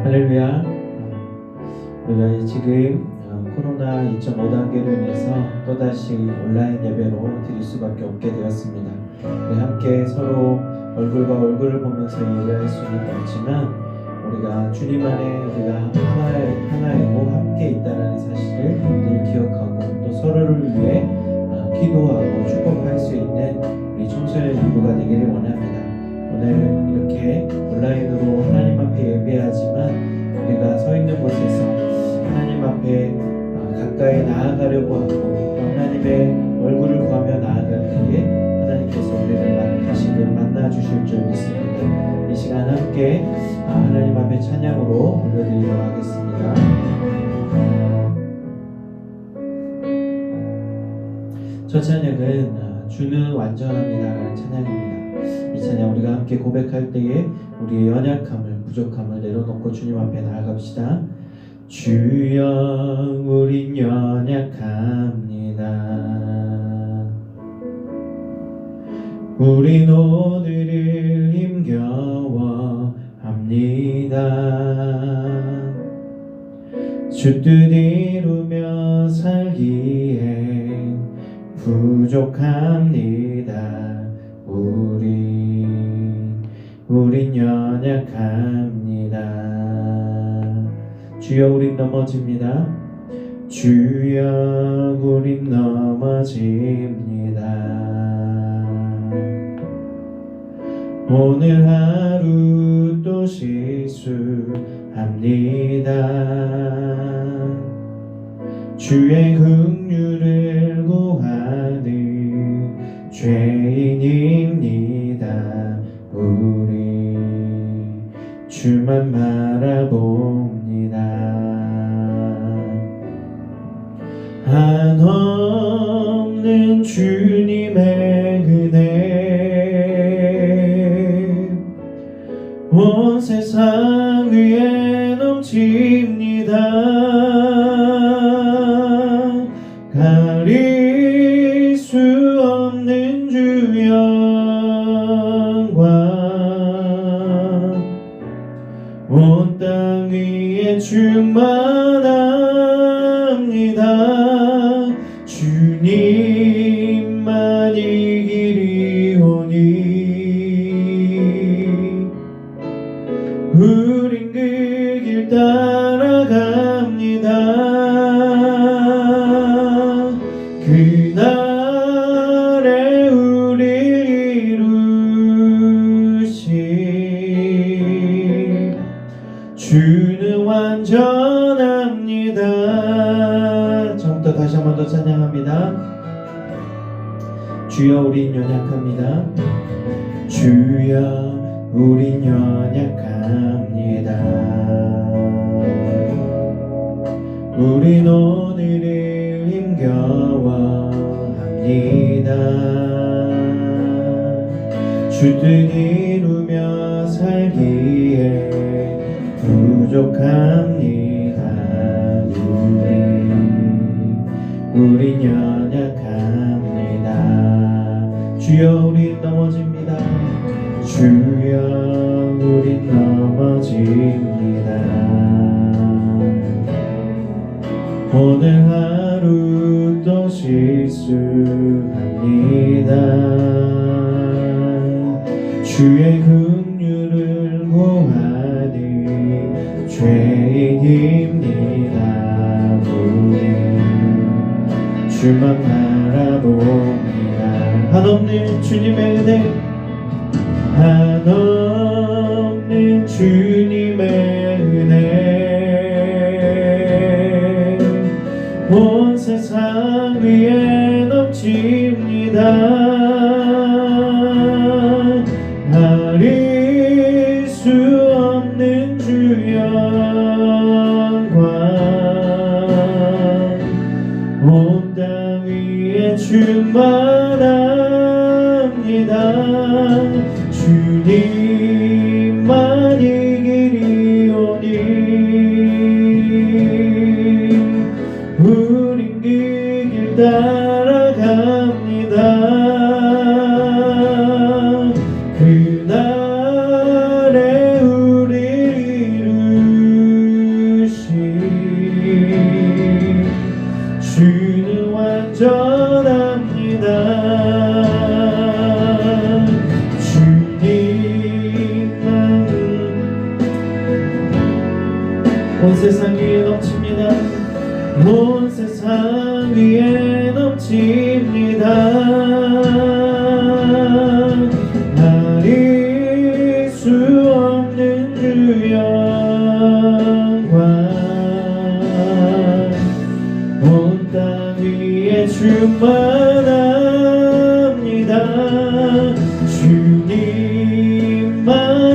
할렐루야. 우리가 지금 코로나 2.5 단계로 인해서 또다시 온라인 예배로 드릴 수밖에 없게 되었습니다. 우리 함께 서로 얼굴과 얼굴을 보면서 예배할 수는 없지만 우리가 주님 안에 우리가 하나이고 함께 있다는 사실을 늘 기억하고 또 서로를 위해 기도하고 축복할 수 있는 우리 청소년 일부가 되기를 원합니다. 오늘 이렇게 온라인으로 하나님 앞에 예배하지만 우리가 서 있는 곳에서 하나님 앞에 가까이 나아가려고 하고 또 하나님의 얼굴을 구하며 나아갈 때에 하나님께서 우리를 다시금 만나 주실 줄 믿습니다. 이 시간 함께 하나님 앞에 찬양으로 올려드리도록 하겠습니다. 첫 찬양은 주는 완전합니다라는 찬양입니다. 이 찬양 우리가 함께 고백할 때에 우리의 연약함을 부족함을 내려놓고 주님 앞에 나아갑시다. 주여 우린 연약합니다. 우린 오늘을 힘겨워합니다. 주 뜻 이루며 살기에 부족합니다. 우린 연약합니다. 주여 우린 넘어집니다. 주여 우린 넘어집니다. 오늘 하루 또 실수합니다. 주의 긍휼을 구하는 죄인입니다. 우리 주만 바라봅니다. 한없는 주님의 은혜 온 세상 위에 넘칩니다. 가릴 수 없는 주 영광 온 땅 위에 충만합니다. 주님만 이기리오니 우린 그 길 따라갑니다. 그날에 우릴 이루시 주는 완전합니다. 처음부터 다시 한 번 더 찬양합니다. 주여 우린 연약합니다. 주여 우린 연약합니다. 우린 오늘을 힘겨워합니다. 주 뜻 이루며 살기에 부족합니다. 우린 연약합니다. 주여 우린 넘어집니다. 주여 우린 넘어집니다. 오늘 하루 또 실수합니다. 주의 긍휼을 구하는 죄인입니다. 우리 주만 바라봅니다. 한없는 주님의 은혜 한없는 주님의 은혜 온 세상 위에 넘칩니다. 가릴 수 없는 주 영광 온 땅 위에 충만합니다. 주님만 이기리오니 우린 그 길 따라갑니다. 그날에 우릴 온 세상 위에 넘칩니다. 온 세상 위에 넘칩니다. 가릴 수 없는 주 영광 온 땅 위에 충만합니다. 주님만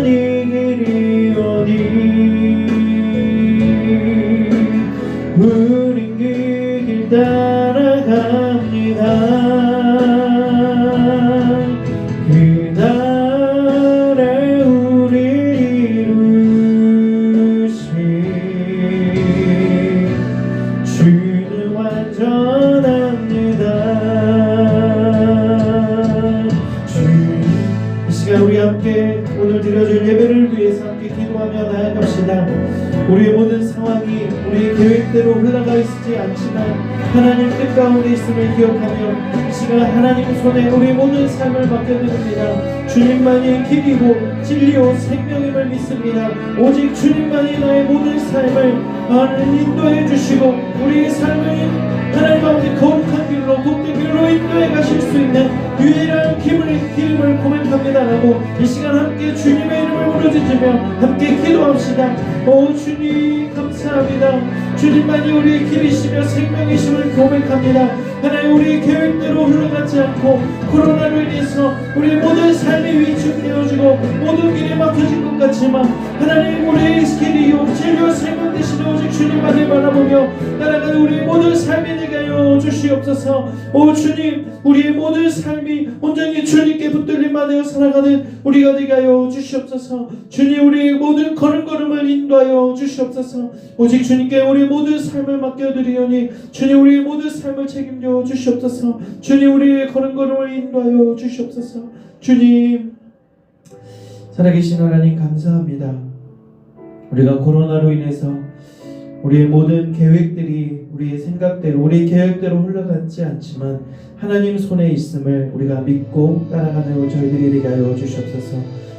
이기리오니 우린 그 길 따라갑니다. 그날에 우리를 이루신 주는 완전합니다. 이 시간 우리 함께 오늘 드려줄 예배를 위해서 함께 기도하며 나아갑시다. 우리의 모든 상황이 우리의 계획대로 흘러가 있지 않지만 하나님 뜻 가운데 있음을 기억하며 이 시간 하나님 손에 우리의 모든 삶을 맡겨드립니다. 주님만이 길이고 진리요 생명임을 믿습니다. 오직 주님만이 나의 모든 삶을 인도해 주시고 우리의 삶을 하나님 아버지 거룩한 길로 복된 길로 인도해 가실 수 있는 유일한 기름을 고백합니다라고 이 시간 함께 주님의 이름을 부르짖으며 함께 기도합시다. 오 주님 감사합니다. 주님만이 우리의 길이시며 생명이심을 고백합니다. 하나님 우리의 계획대로 흘러가지 않고 코로나로 인해서 우리의 모든 삶이 위축되어지고 모든 길이 막혀진 것 같지만 하나님 우리의 길이요 진리와 생명 되시는 오직 주님만을 바라보며 따라가는 우리의 모든 삶이 되게 하여 주시옵소서. 오 주님 우리의 모든 삶이 온전히 주님께 붙들림 받아 살아가는 우리가 되게 하여 주시옵소서. 주님 우리의 모든 걸음걸음을 인도하여 주시옵소서. 오직 주님께 우리의 모든 삶을 맡겨드리오니 주님 우리의 모든 삶을 책임져 주시옵소서. 주님 우리의 걸음걸음을 인도하여 주시옵소서. 주님 살아계신 하나님 감사합니다. 우리가 코로나로 인해서 우리의 모든 계획들이 우리의 생각대로 우리의 계획대로 흘러가지 않지만 하나님 손에 있음을 우리가 믿고 따라가는 저희들이 되게 하여 주시옵소서.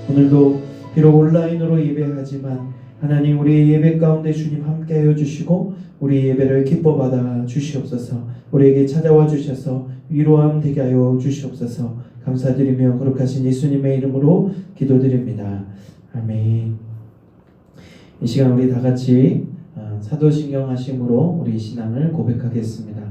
오늘도 비록 온라인으로 예배하지만 하나님 우리의 예배 가운데 주님 함께하여 주시고 우리 예배를 기뻐 받아 주시옵소서. 우리에게 찾아와 주셔서 위로함 되게 하여 주시옵소서. 감사드리며 거룩하신 예수님의 이름으로 기도드립니다. 아멘. 이 시간 우리 다 같이 사도신경 하심으로 우리 신앙을 고백하겠습니다.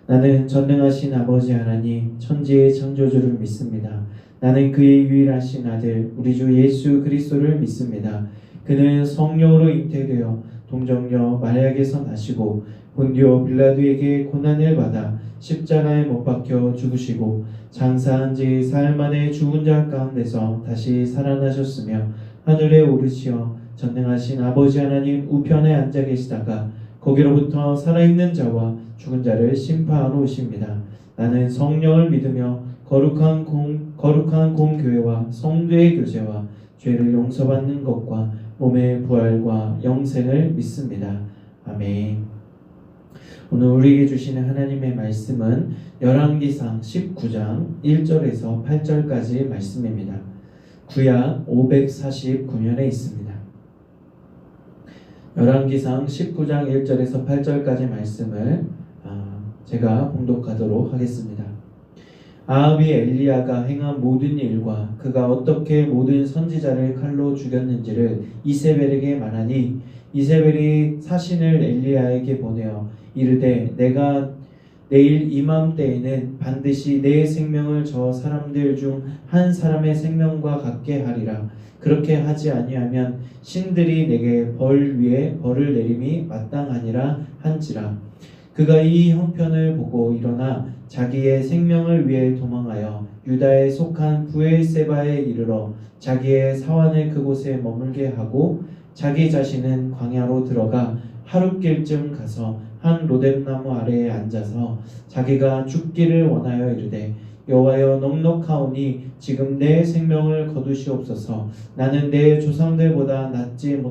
나는 전능하신 아버지 하나님 천지의 창조주를 믿습니다. 나는 그의 유일하신 아들 우리 주 예수 그리스도를 믿습니다. 그는 성령으로 잉태되어 동정녀 마리아에게서 나시고 본디오 빌라도에게 고난을 받아 십자가에 못 박혀 죽으시고 장사한 지 사흘 만에 죽은 자 가운데서 다시 살아나셨으며 하늘에 오르시어 전능하신 아버지 하나님 우편에 앉아 계시다가 거기로부터 살아있는 자와 죽은 자를 심판하러 오십니다. 나는 성령을 믿으며 거룩한 공교회와 성도의 교제와 죄를 용서받는 것과 몸의 부활과 영생을 믿습니다. 아멘. 오늘 우리에게 주시는 하나님의 말씀은 열왕기상 19장 1절에서 8절까지의 말씀입니다. 구약 549면에 있습니다. 열왕기상 19장 1절에서 8절까지 말씀을 제가 봉독하도록 하겠습니다. 아합이 엘리야가 행한 모든 일과 그가 어떻게 모든 선지자를 칼로 죽였는지를 이세벨에게 말하니 이세벨이 사신을 엘리야에게 보내어 이르되 내가 내일 이맘때에는 반드시 내 생명을 저 사람들 중 한 사람의 생명과 같게 하리라. 그렇게 하지 아니하면 신들이 내게 벌 위에 벌을 내림이 마땅하니라 한지라. 그가 이 형편을 보고 일어나 자기의 생명을 위해 도망하여 유다에 속한 부엘세바에 이르러 자기의 사환을 그곳에 머물게 하고 자기 자신은 광야로 들어가 하룻길쯤 가서 한 로뎀나무 아래에 앉아서 자기가 죽기를 원하여 이르되 여호와여 넉넉하오니 지금 내 생명을 거두시옵소서. 나는 내 조상들보다 낫지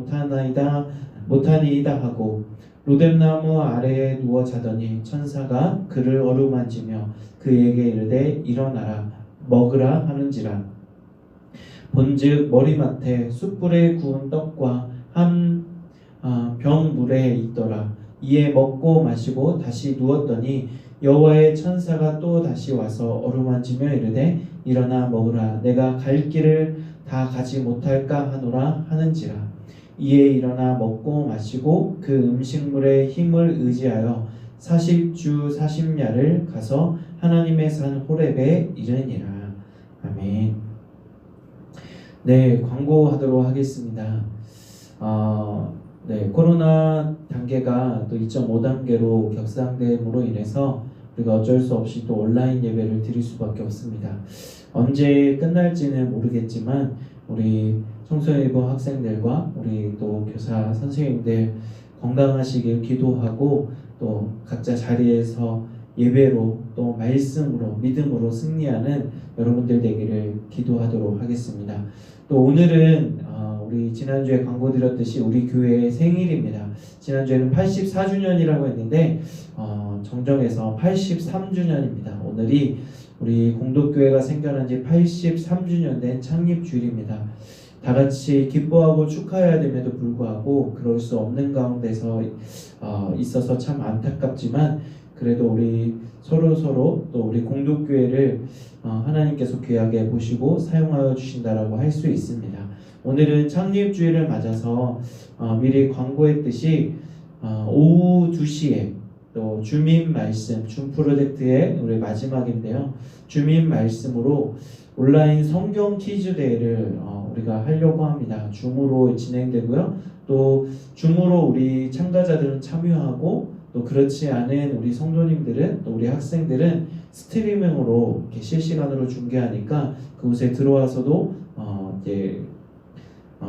못하니이다 하고 로뎀나무 아래에 누워 자더니 천사가 그를 어루만지며 그에게 이르되 일어나라 먹으라 하는지라. 본즉 머리맡에 숯불에 구운 떡과 한 병물에 있더라. 이에 먹고 마시고 다시 누웠더니 여호와의 천사가 또 다시 와서 어루만지며 이르되 일어나 먹으라. 내가 갈 길을 다 가지 못할까 하노라 하는지라. 이에 일어나 먹고 마시고 그 음식물의 힘을 의지하여 40주 40야를 가서 하나님의 산 호렙에 이르니라. 아멘. 네, 광고하도록 하겠습니다. 네, 코로나 단계가 또 2.5단계로 격상됨으로 인해서 우리가 어쩔 수 없이 또 온라인 예배를 드릴 수밖에 없습니다. 언제 끝날지는 모르겠지만 우리 청소년부 학생들과 우리 또 교사 선생님들 건강하시길 기도하고 또 각자 자리에서 예배로 또 말씀으로 믿음으로 승리하는 여러분들 되기를 기도하도록 하겠습니다. 또 오늘은 우리 지난주에 광고 드렸듯이 우리 교회의 생일입니다. 지난주에는 84주년이라고 했는데 정정해서 83주년입니다. 오늘이 우리 공동교회가 생겨난 지 83주년 된 창립주일입니다. 다 같이 기뻐하고 축하해야 됨에도 불구하고 그럴 수 없는 가운데서 있어서 참 안타깝지만 그래도 우리 서로 또 우리 공동교회를 하나님께서 귀하게 보시고 사용하여 주신다라고 할 수 있습니다. 오늘은 창립주일을 맞아서 미리 광고했듯이 오후 2시에 또 주민 말씀, 줌 프로젝트의 우리 마지막인데요. 주민 말씀으로 온라인 성경 퀴즈 대회를 우리가 하려고 합니다. 줌으로 진행되고요. 또 줌으로 우리 참가자들은 참여하고 또 그렇지 않은 우리 성도님들은 또 우리 학생들은 스트리밍으로 이렇게 실시간으로 중계하니까 그곳에 들어와서도 이제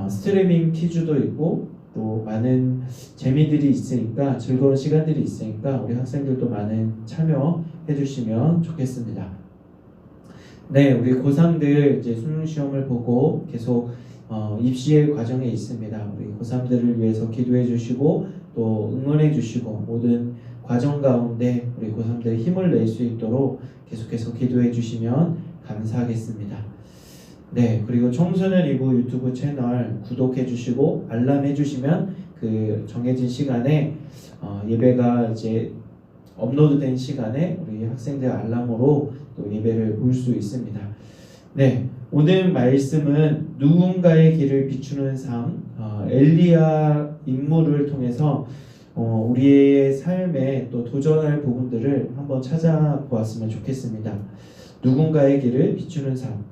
스트리밍 퀴즈도 있고 또 많은 재미들이 있으니까 즐거운 시간들이 있으니까 우리 학생들도 많은 참여해 주시면 좋겠습니다. 네, 우리 고3들 이제 수능 시험을 보고 계속 입시의 과정에 있습니다. 우리 고3들을 위해서 기도해 주시고 또 응원해 주시고 모든 과정 가운데 우리 고3들 힘을 낼 수 있도록 계속해서 기도해 주시면 감사하겠습니다. 네, 그리고 청소년 2부 유튜브 채널 구독해 주시고 알람 해 주시면 그 정해진 시간에 예배가 이제 업로드된 시간에 우리 학생들 알람으로 또 예배를 볼 수 있습니다. 네, 오늘 말씀은 누군가의 길을 비추는 삶, 엘리야 인물을 통해서 우리의 삶에 또 도전할 부분들을 한번 찾아보았으면 좋겠습니다. 누군가의 길을 비추는 삶.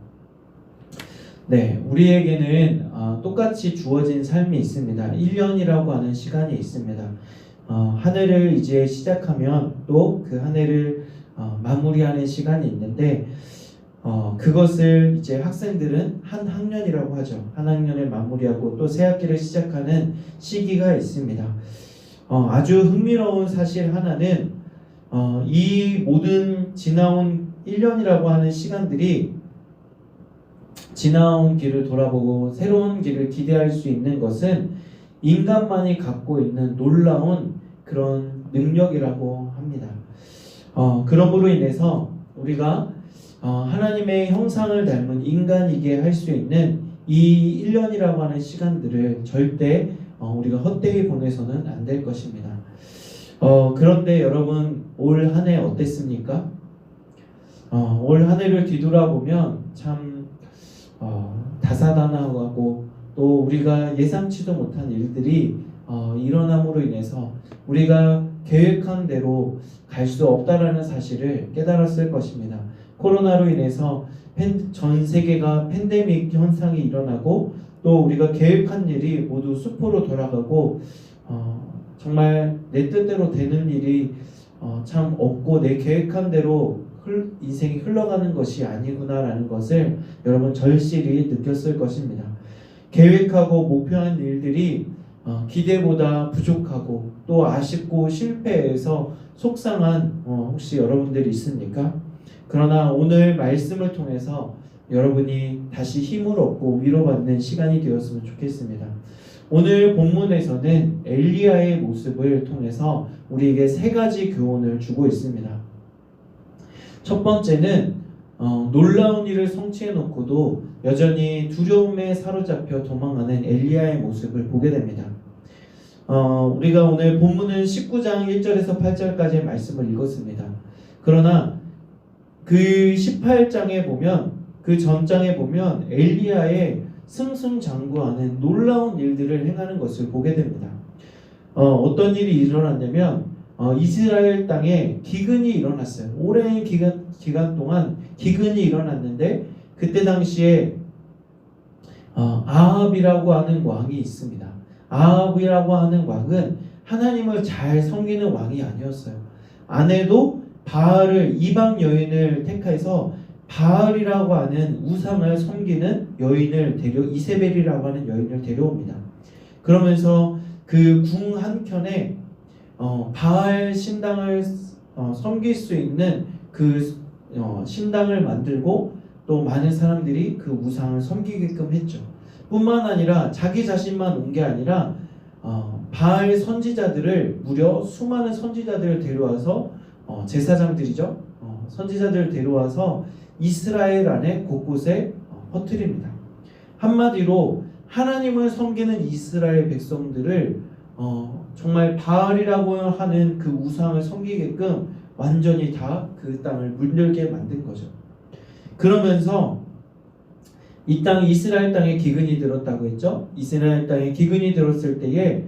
네, 우리에게는 똑같이 주어진 삶이 있습니다. 1년이라고 하는 시간이 있습니다. 한 해를 이제 시작하면 또 그 한 해를 마무리하는 시간이 있는데 그것을 이제 학생들은 한 학년이라고 하죠. 한 학년을 마무리하고 또 새 학기를 시작하는 시기가 있습니다. 아주 흥미로운 사실 하나는 이 모든 지나온 1년이라고 하는 시간들이 지나온 길을 돌아보고 새로운 길을 기대할 수 있는 것은 인간만이 갖고 있는 놀라운 그런 능력이라고 합니다. 그러므로 인해서 우리가 하나님의 형상을 닮은 인간이게 할 수 있는 이 1년이라고 하는 시간들을 절대 우리가 헛되이 보내서는 안 될 것입니다. 그런데 여러분 올 한 해 어땠습니까? 올 한 해를 뒤돌아보면 참 다사다난하고 또 우리가 예상치도 못한 일들이 일어남으로 인해서 우리가 계획한 대로 갈 수 없다라는 사실을 깨달았을 것입니다. 코로나로 인해서 전 세계가 팬데믹 현상이 일어나고 또 우리가 계획한 일이 모두 수포로 돌아가고 정말 내 뜻대로 되는 일이 참 없고 내 계획한 대로 인생이 흘러가는 것이 아니구나라는 것을 여러분 절실히 느꼈을 것입니다. 계획하고 목표한 일들이 기대보다 부족하고 또 아쉽고 실패해서 속상한 혹시 여러분들이 있습니까? 그러나 오늘 말씀을 통해서 여러분이 다시 힘을 얻고 위로받는 시간이 되었으면 좋겠습니다. 오늘 본문에서는 엘리야의 모습을 통해서 우리에게 세 가지 교훈을 주고 있습니다. 첫 번째는 놀라운 일을 성취해 놓고도 여전히 두려움에 사로잡혀 도망가는 엘리야의 모습을 보게 됩니다. 우리가 오늘 본문은 19장 1절에서 8절까지의 말씀을 읽었습니다. 그러나 그 18장에 보면, 그 전장에 보면 엘리야의 승승장구하는 놀라운 일들을 행하는 것을 보게 됩니다. 어떤 일이 일어났냐면 이스라엘 땅에 기근이 일어났어요. 오랜 기간 동안 기근이 일어났는데, 그때 당시에 아합이라고 하는 왕이 있습니다. 아합이라고 하는 왕은 하나님을 잘 섬기는 왕이 아니었어요. 아내도 바알을, 이방 여인을 택해서 바알이라고 하는 우상을 섬기는 여인을 이세벨이라고 하는 여인을 데려옵니다. 그러면서 그 궁 한켠에 바알 신당을 섬길 수 있는 그 신당을 만들고 또 많은 사람들이 그 우상을 섬기게끔 했죠. 뿐만 아니라 자기 자신만 온 게 아니라 바알 선지자들을, 무려 수많은 선지자들을 데려와서 제사장들이죠. 선지자들을 데려와서 이스라엘 안에 곳곳에 퍼뜨립니다. 한마디로 하나님을 섬기는 이스라엘 백성들을 정말 바알이라고 하는 그 우상을 섬기게끔 완전히 다 그 땅을 물들게 만든 거죠. 그러면서 이 땅, 이스라엘 땅에 기근이 들었다고 했죠. 이스라엘 땅에 기근이 들었을 때에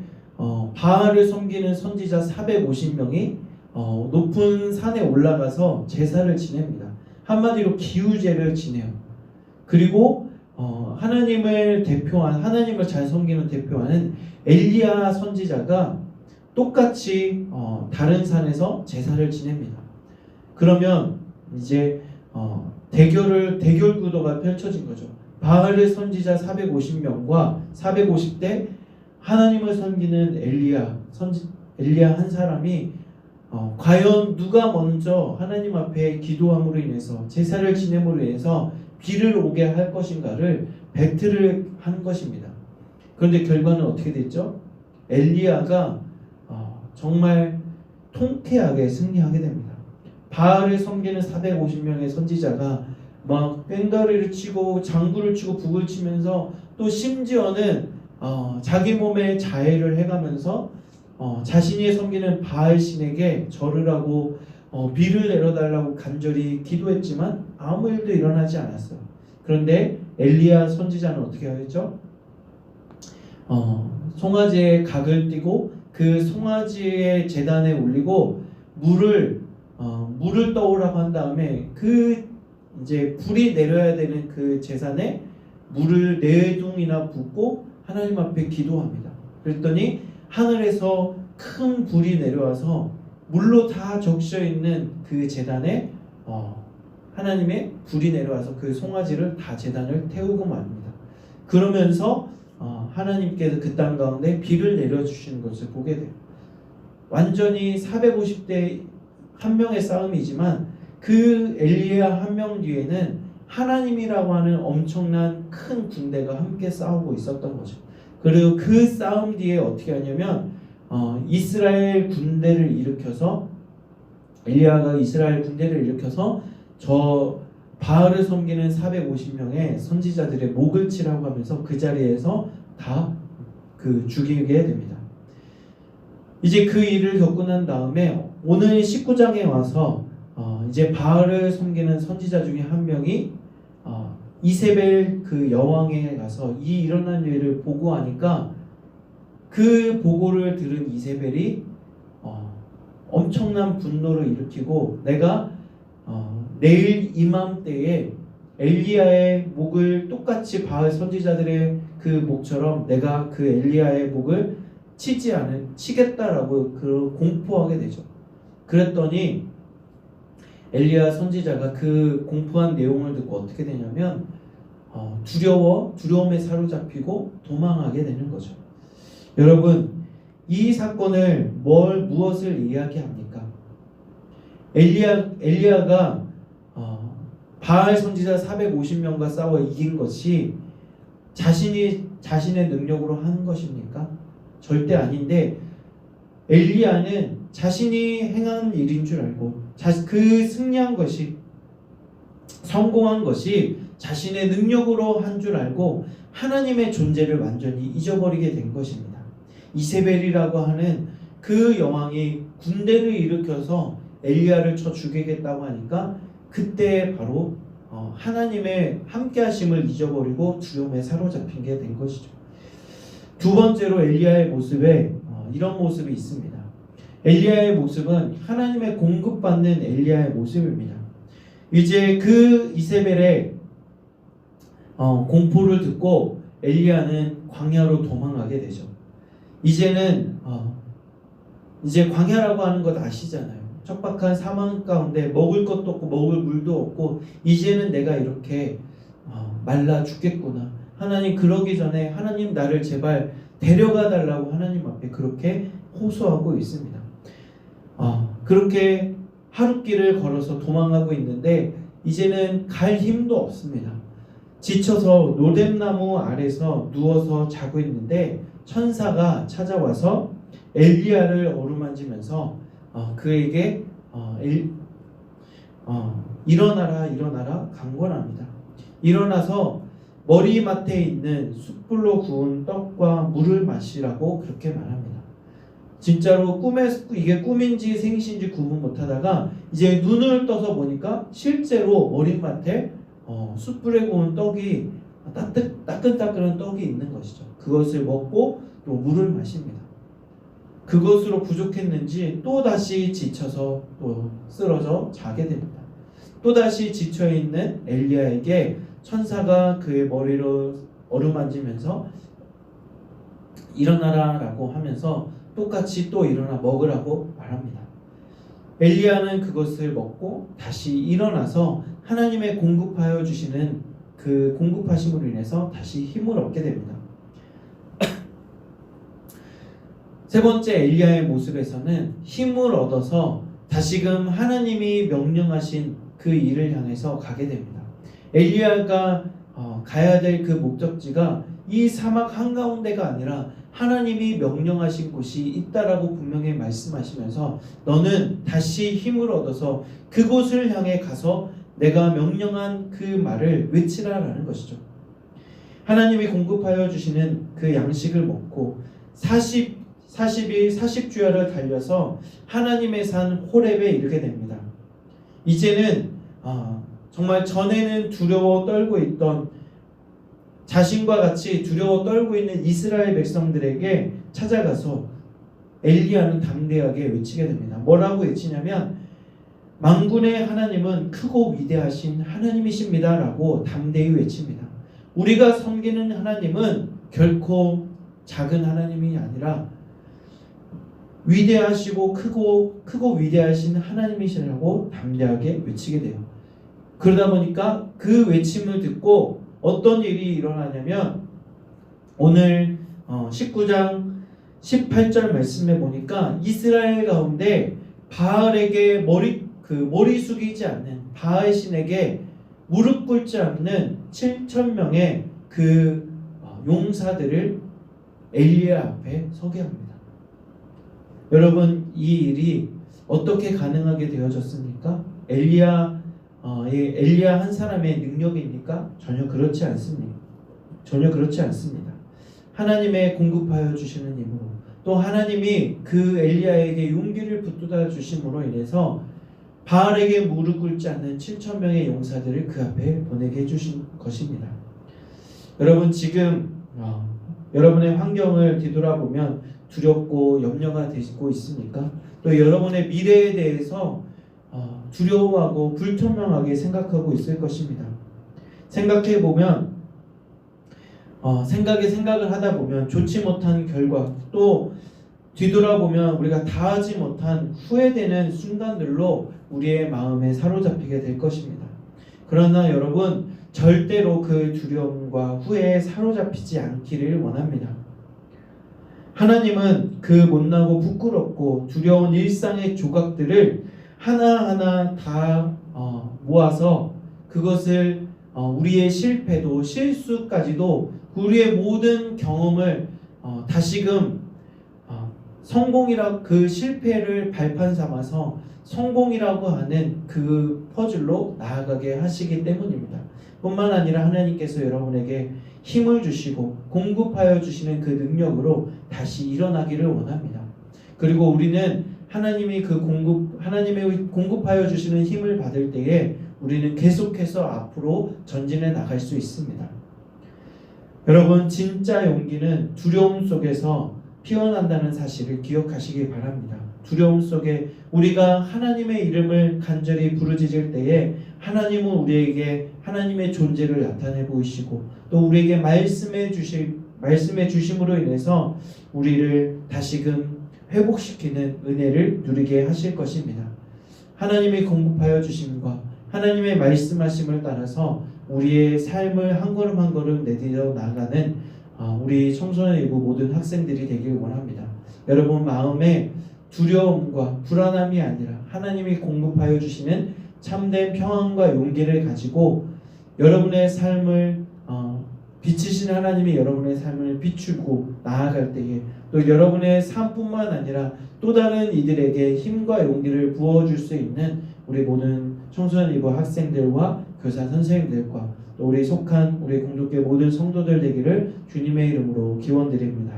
바알을 섬기는 선지자 450명이 높은 산에 올라가서 제사를 지냅니다. 한마디로 기후제를 지내요. 그리고 하나님을 잘 섬기는 대표하는 엘리야 선지자가 똑같이 다른 산에서 제사를 지냅니다. 그러면 이제 대결 구도가 펼쳐진 거죠. 바알의 선지자 450명과 450대 하나님을 섬기는 엘리야 한 사람이 과연 누가 먼저 하나님 앞에 기도함으로 인해서, 제사를 지냄으로 인해서 비를 오게 할 것인가를 배틀을 한 것입니다. 그런데 결과는 어떻게 됐죠? 엘리야가 정말 통쾌하게 승리하게 됩니다. 바알을 섬기는 450명의 선지자가 막 꽹과리를 치고 장구를 치고 북을 치면서, 또 심지어는 자기 몸에 자해를 해가면서 자신이 섬기는 바알 신에게 절을 하고 비를 내려달라고 간절히 기도했지만 아무 일도 일어나지 않았어요. 그런데 엘리야 선지자는 어떻게 하였죠? 송아지에 각을 띠고 그 송아지의 제단에 올리고 물을 떠오라고 한 다음에 그 이제 불이 내려야 되는 그 제단에 물을 4둥이나 붓고 하나님 앞에 기도합니다. 그랬더니 하늘에서 큰 불이 내려와서 물로 다 적셔 있는 그 제단에 하나님의 불이 내려와서 그 송아지를 다 제단을 태우고 맙니다. 그러면서 하나님께서 그 땅 가운데 비를 내려주시는 것을 보게 돼요. 완전히 450대 한 명의 싸움이지만 그 엘리야 한 명 뒤에는 하나님이라고 하는 엄청난 큰 군대가 함께 싸우고 있었던 거죠. 그리고 그 싸움 뒤에 어떻게 하냐면 이스라엘 군대를 일으켜서, 엘리야가 이스라엘 군대를 일으켜서 저 바알을 섬기는 450명의 선지자들의 목을 치라고 하면서 그 자리에서 다 죽이게 됩니다. 이제 그 일을 겪고 난 다음에 오늘 19장에 와서 이제 바알을 섬기는 선지자 중에 한 명이 이세벨 그 여왕에 가서 이 일어난 일을 보고하니까, 그 보고를 들은 이세벨이 엄청난 분노를 일으키고, 내가 내일 이맘때에 엘리야의 목을 똑같이 바알 선지자들의 그 목처럼 내가 그 엘리야의 목을 치겠다라고 공포하게 되죠. 그랬더니 엘리야 선지자가 그 공포한 내용을 듣고 어떻게 되냐면 두려움에 사로잡히고 도망하게 되는 거죠. 여러분, 이 사건을 무엇을 이야기합니까? 엘리야가 바알 선지자 450명과 싸워 이긴 것이 자신의 능력으로 하는 것입니까? 절대 아닌데, 엘리야는 자신이 행한 일인 줄 알고 그 승리한 것이, 성공한 것이 자신의 능력으로 한 줄 알고 하나님의 존재를 완전히 잊어버리게 된 것입니다. 이세벨이라고 하는 그 여왕이 군대를 일으켜서 엘리야를 쳐 죽이겠다고 하니까 그때 바로 하나님의 함께하심을 잊어버리고 두려움에 사로잡힌 게 된 것이죠. 두 번째로 엘리야의 모습에 이런 모습이 있습니다. 엘리야의 모습은 하나님의 공급받는 엘리야의 모습입니다. 이제 그 이세벨의 공포를 듣고 엘리야는 광야로 도망가게 되죠. 이제는 이제 광야라고 하는 것 아시잖아요. 척박한 사막 가운데 먹을 것도 없고 먹을 물도 없고 이제는 내가 이렇게 말라 죽겠구나. 하나님, 그러기 전에 하나님 나를 제발 데려가 달라고 하나님 앞에 그렇게 호소하고 있습니다. 그렇게 하룻길을 걸어서 도망가고 있는데 이제는 갈 힘도 없습니다. 지쳐서 노뎀나무 아래서 누워서 자고 있는데 천사가 찾아와서 엘리야를 어루만지면서 그에게 일어나라 일어나라 강권합니다. 일어나서 머리맡에 있는 숯불로 구운 떡과 물을 마시라고 그렇게 말합니다. 진짜로 이게 꿈인지 생신지 구분 못하다가 이제 눈을 떠서 보니까 실제로 머리맡에 숯불에 구운 떡이 따끈따끈한 떡이 있는 것이죠. 그것을 먹고 또 물을 마십니다. 그것으로 부족했는지 또다시 지쳐서 또 쓰러져 자게 됩니다. 또다시 지쳐있는 엘리야에게 천사가 그의 머리로 어루만지면서 일어나라 라고 하면서 똑같이 또 일어나 먹으라고 말합니다. 엘리야는 그것을 먹고 다시 일어나서 하나님의 공급하여 주시는 그 공급하심으로 인해서 다시 힘을 얻게 됩니다. 세 번째 엘리야의 모습에서는 힘을 얻어서 다시금 하나님이 명령하신 그 일을 향해서 가게 됩니다. 엘리야가 가야 될 그 목적지가 이 사막 한가운데가 아니라 하나님이 명령하신 곳이 있다라고 분명히 말씀하시면서 너는 다시 힘을 얻어서 그곳을 향해 가서 내가 명령한 그 말을 외치라라는 것이죠. 하나님이 공급하여 주시는 그 양식을 먹고 40일 40주야를 달려서 하나님의 산 호렙에 이르게 됩니다. 이제는 정말 전에는 두려워 떨고 있던 자신과 같이 두려워 떨고 있는 이스라엘 백성들에게 찾아가서 엘리야는 담대하게 외치게 됩니다. 뭐라고 외치냐면 만군의 하나님은 크고 위대하신 하나님이십니다 라고 담대히 외칩니다. 우리가 섬기는 하나님은 결코 작은 하나님이 아니라 위대하시고 크고 위대하신 하나님이시라고 담대하게 외치게 돼요. 그러다 보니까 그 외침을 듣고 어떤 일이 일어나냐면 오늘 19장 18절 말씀에 보니까 이스라엘 가운데 바알에게 머리 숙이지 않는 바알 신에게 무릎 꿇지 않는 7,000명의 그 용사들을 엘리야 앞에 서게 합니다. 여러분, 이 일이 어떻게 가능하게 되어졌습니까? 엘리야 한 사람의 능력입니까? 전혀 그렇지 않습니다. 전혀 그렇지 않습니다. 하나님의 공급하여 주시는 힘으로 또 하나님이 그 엘리야에게 용기를 붙들어 주심으로 인해서 바알에게 무릎 꿇지 않는 7,000명의 용사들을 그 앞에 보내게 해주신 것입니다. 여러분, 지금 여러분의 환경을 뒤돌아보면 두렵고 염려가 되고 있습니까? 또 여러분의 미래에 대해서 두려워하고 불투명하게 생각하고 있을 것입니다. 생각해보면 생각을 하다 보면 좋지 못한 결과 또 뒤돌아보면 우리가 다하지 못한 후회되는 순간들로 우리의 마음에 사로잡히게 될 것입니다. 그러나 여러분, 절대로 그 두려움과 후회에 사로잡히지 않기를 원합니다. 하나님은 그 못나고 부끄럽고 두려운 일상의 조각들을 하나하나 다 모아서 그것을 우리의 실패도 실수까지도 우리의 모든 경험을 다시금 그 실패를 발판 삼아서 성공이라고 하는 그 퍼즐로 나아가게 하시기 때문입니다. 뿐만 아니라 하나님께서 여러분에게 힘을 주시고 공급하여 주시는 그 능력으로 다시 일어나기를 원합니다. 그리고 우리는 하나님의 공급하여 주시는 힘을 받을 때에 우리는 계속해서 앞으로 전진해 나갈 수 있습니다. 여러분, 진짜 용기는 두려움 속에서 피어난다는 사실을 기억하시기 바랍니다. 두려움 속에 우리가 하나님의 이름을 간절히 부르짖을 때에 하나님은 우리에게 하나님의 존재를 나타내 보이시고 또 우리에게 말씀해 주심으로 인해서 우리를 다시금 회복시키는 은혜를 누리게 하실 것입니다. 하나님이 공급하여 주심과 하나님의 말씀하심을 따라서 우리의 삶을 한 걸음 한 걸음 내디뎌 나가는 우리 청소년 일부 모든 학생들이 되길 원합니다. 여러분 마음에 두려움과 불안함이 아니라 하나님이 공급하여 주시는 참된 평안과 용기를 가지고 여러분의 삶을 비치신 하나님이 여러분의 삶을 비추고 나아갈 때에 또 여러분의 삶뿐만 아니라 또 다른 이들에게 힘과 용기를 부어줄 수 있는 우리 모든 청소년 일부 학생들과 교사 선생님들과 또 우리 속한 우리 공동교회 모든 성도들 되기를 주님의 이름으로 기원드립니다.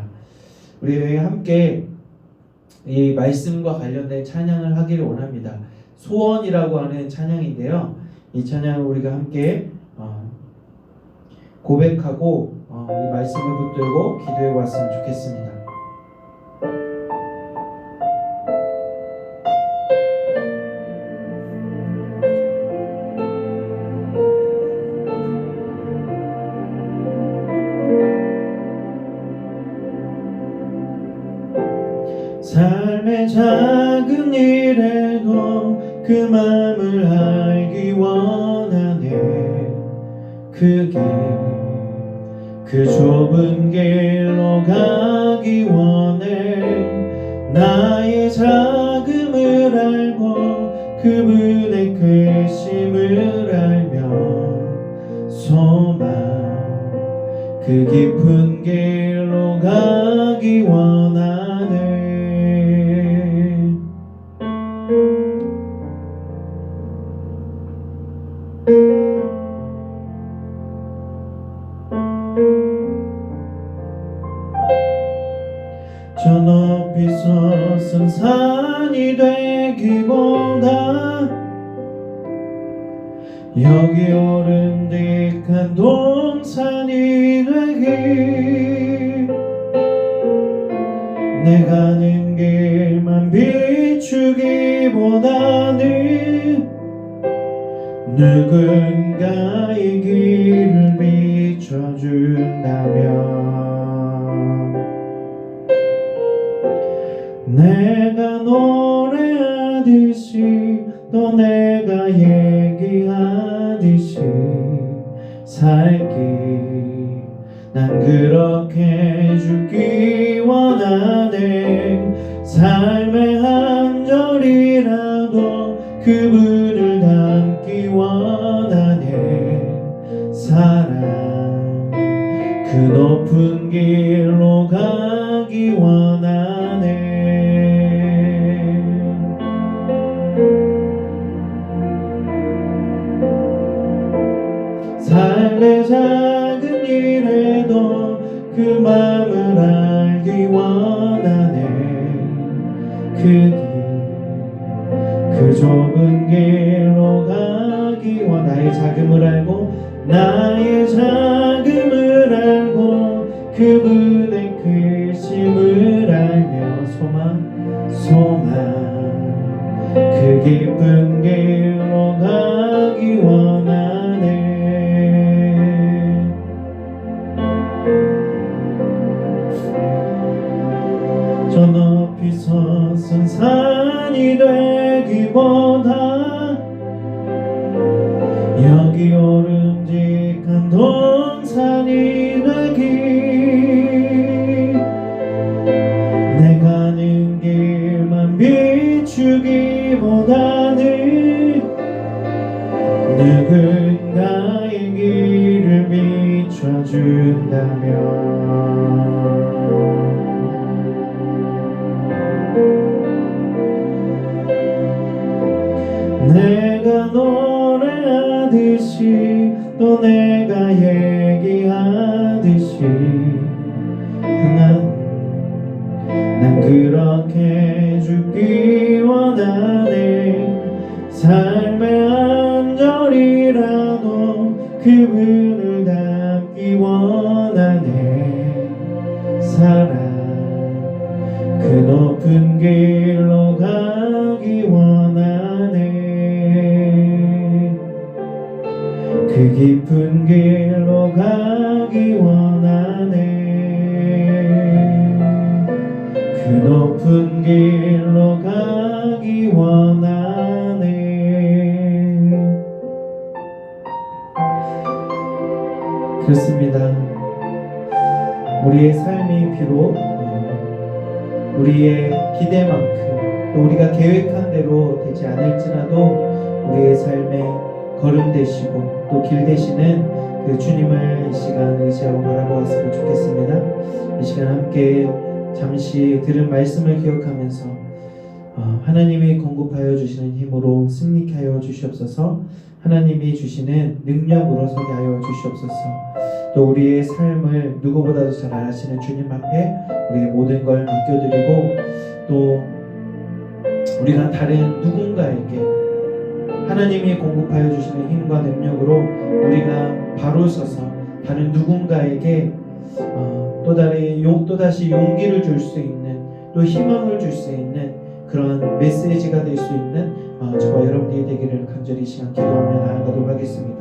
우리 함께 이 말씀과 관련된 찬양을 하기를 원합니다. 소원이라고 하는 찬양인데요. 이 찬양을 우리가 함께 고백하고 이 말씀을 붙들고 기도해 보았으면 좋겠습니다. 삶의 작은 일에도 그 마음을 알기 원하네. 그게 그 좁은 길로 가기 원해. 나의 자금을 알고 그분의 크심을 알며 소망 그 깊은 길로 가기 원하네. 저 높이 솟은 산이 되기보다 여기 오름직한 동산이 되기. 내 가는 길만 비추기보다는 누군가의 길을 비춰준다면 내가 노래하듯이 또 내가 얘기하듯이 살기 난 그렇게 죽기 원하네. 삶의 한 절이라도 그분을 닮기 원하네. 사랑 그 높은 길로 가기 원하네. 삶의 작은 일에도 그 마음을 알기 원하네. 그 좁은 길로 가기 원하네. 나의 자금을 알고 나의 자금을 알고 그분의 크심을 알며 소망 그 깊은 길로 가기 원하네. 저 높이 솟은 산이 되기보다 여기 오름직한 동산이 되기. 내 가는 길만 비추기보다는 누군가의 길을 비춰준다면 내가 노래하듯이 또 내가 얘기하듯이 죽기 원하네. 삶의 한 절이라도 그분을 닮기 원하네. 사랑 그 높은 길로 가기 원하네. 그 깊은 길로 가기 원하네. 그 높은 길로 가기 원하네. 그렇습니다. 우리의 삶이 비록 우리의 기대만큼 또 우리가 계획한 대로 되지 않을지라도 우리의 삶의 걸음 되시고 또 길 되시는 그 주님을 이 시간 의지하고 바라보았으면 좋겠습니다. 이 시간 함께 잠시 들은 말씀을 기억하면서 하나님이 공급하여 주시는 힘으로 승리케 하여 주시옵소서. 하나님이 주시는 능력으로 서게 하여 주시옵소서. 또 우리의 삶을 누구보다도 잘 아시는 주님 앞에 우리의 모든 걸 맡겨드리고 또 우리가 다른 누군가에게 하나님이 공급하여 주시는 힘과 능력으로 우리가 바로 서서 다른 누군가에게 또다시 용기를 줄 수 있는 또 희망을 줄 수 있는 그런 메시지가 될 수 있는 저와 여러분들이 되기를 간절히 이 시간 기도하며 나아가도록 하겠습니다.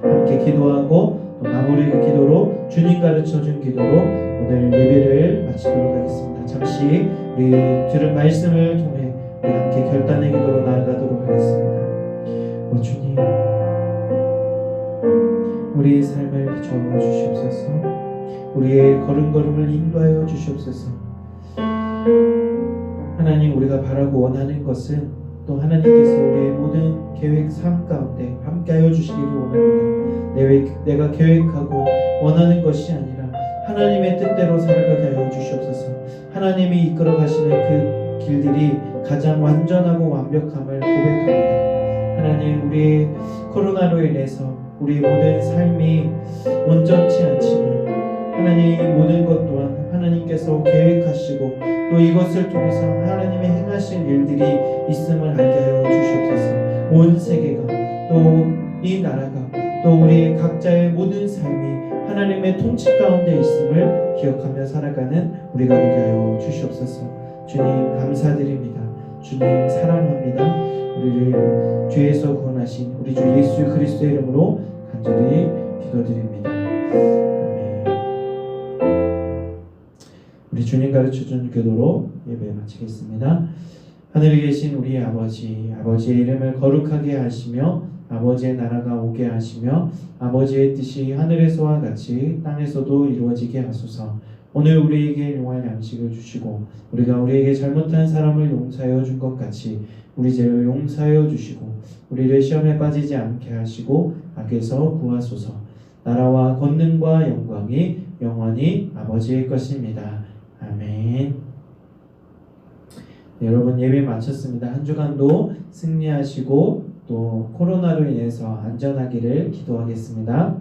함께 기도하고 또 마무리 기도로 주님 가르쳐준 기도로 오늘 예배를 마치도록 하겠습니다. 잠시 우리 들은 말씀을 통해 우리 함께 결단의 기도로 나아가도록 하겠습니다. 주님, 우리의 삶을 비춰 주시옵소서. 우리의 걸음걸음을 인도하여 주시옵소서. 하나님, 우리가 바라고 원하는 것은 또 하나님께서 우리의 모든 계획 삶 가운데 함께하여 주시기를 원합니다. 내가 계획하고 원하는 것이 아니라 하나님의 뜻대로 살아가게 하여 주시옵소서. 하나님이 이끌어 가시는 그 길들이 가장 완전하고 완벽함을 고백합니다. 하나님, 우리 코로나로 인해서 우리 모든 삶이 온전치 않지만 하나님, 이 모든 것 또한 하나님께서 계획하시고 또 이것을 통해서 하나님의 행하실 일들이 있음을 알게 하여 주시옵소서. 온 세계가 또 이 나라가 또 우리의 각자의 모든 삶이 하나님의 통치 가운데 있음을 기억하며 살아가는 우리가 되게 하여 주시옵소서. 주님, 감사드립니다. 주님, 사랑합니다. 우리를 죄에서 구원하신 우리 주 예수 그리스도의 이름으로 간절히 기도드립니다. 아멘. 우리 주님 가르쳐준 기도로 예배 마치겠습니다. 하늘에 계신 우리 아버지, 아버지의 이름을 거룩하게 하시며 아버지의 나라가 오게 하시며 아버지의 뜻이 하늘에서와 같이 땅에서도 이루어지게 하소서. 오늘 우리에게 용할 양식을 주시고 우리가 우리에게 잘못한 사람을 용서하여 준 것 같이 우리 죄를 용서하여 주시고 우리를 시험에 빠지지 않게 하시고 악에서 구하소서. 나라와 권능과 영광이 영원히 아버지의 것입니다. 아멘. 네, 여러분 예배 마쳤습니다. 한 주간도 승리하시고 또 코로나로 인해서 안전하기를 기도하겠습니다.